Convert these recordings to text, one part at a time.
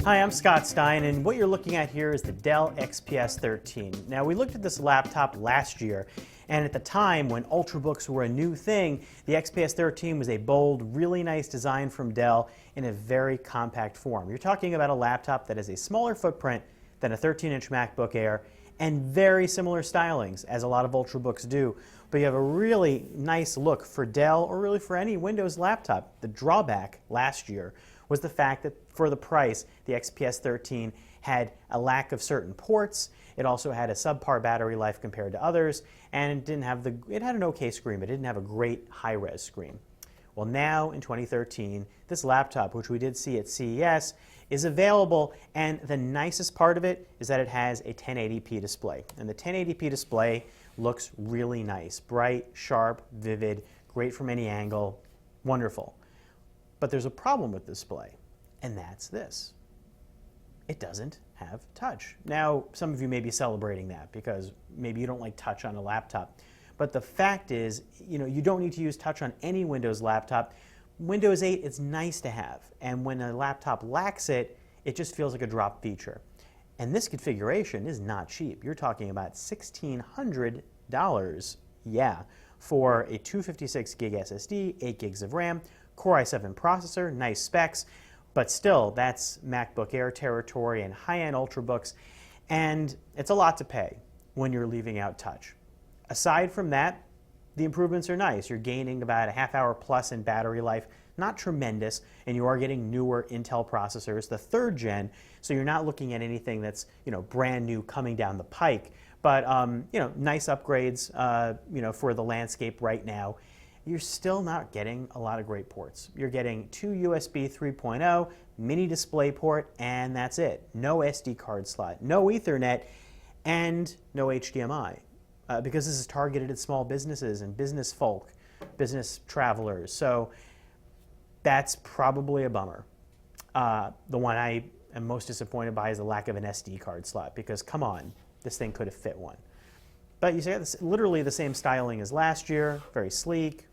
Hi, I'm Scott Stein, and what you're looking at here is the Dell XPS 13. Now, we looked at this laptop last year, and at the time when Ultrabooks were a new thing, the XPS 13 was a bold, really nice design from Dell in a very compact form. You're talking about a laptop that has a smaller footprint than a 13-inch MacBook Air and very similar stylings, as a lot of Ultrabooks do, but you have a really nice look for Dell or really for any Windows laptop. The drawback last year was the fact that for the price, the XPS 13 had a lack of certain ports. It also had a subpar battery life compared to others, and it had an okay screen, but it didn't have a great high-res screen. Well, now in 2013, this laptop, which we did see at CES, is available, and the nicest part of it is that it has a 1080p display. And the 1080p display looks really nice, bright, sharp, vivid, great from any angle, wonderful. But there's a problem with the display, and that's this. It doesn't have touch. Now, some of you may be celebrating that because maybe you don't like touch on a laptop. But the fact is, you don't need to use touch on any Windows laptop. Windows 8 is nice to have, and when a laptop lacks it, it just feels like a drop feature. And this configuration is not cheap. You're talking about $1,600, yeah, for a 256 gig SSD, 8 gigs of RAM, Core i7 processor, nice specs, but still, that's MacBook Air territory and high-end Ultrabooks, and it's a lot to pay when you're leaving out touch. Aside from that, the improvements are nice. You're gaining about a half hour plus in battery life, not tremendous, and you are getting newer Intel processors, the 3rd gen, so you're not looking at anything that's brand new coming down the pike, but nice upgrades for the landscape right now. You're still not getting a lot of great ports. You're getting 2 USB 3.0, mini display port, and that's it. No SD card slot, no Ethernet, and no HDMI. Because this is targeted at small businesses and business folk, business travelers. So that's probably a bummer. The one I am most disappointed by is the lack of an SD card slot, because come on, this thing could have fit one. But you see, it's literally the same styling as last year, very sleek,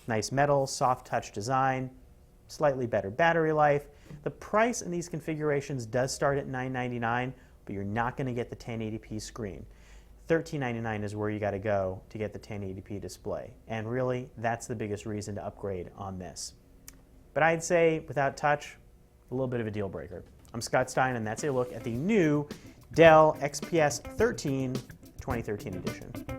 nice metal, soft touch design, slightly better battery life. The price in these configurations does start at $999, but you're not going to get the 1080p screen. $1399 is where you got to go to get the 1080p display. And really, that's the biggest reason to upgrade on this. But I'd say, without touch, a little bit of a deal breaker. I'm Scott Stein, and that's a look at the new Dell XPS 13 2013 edition.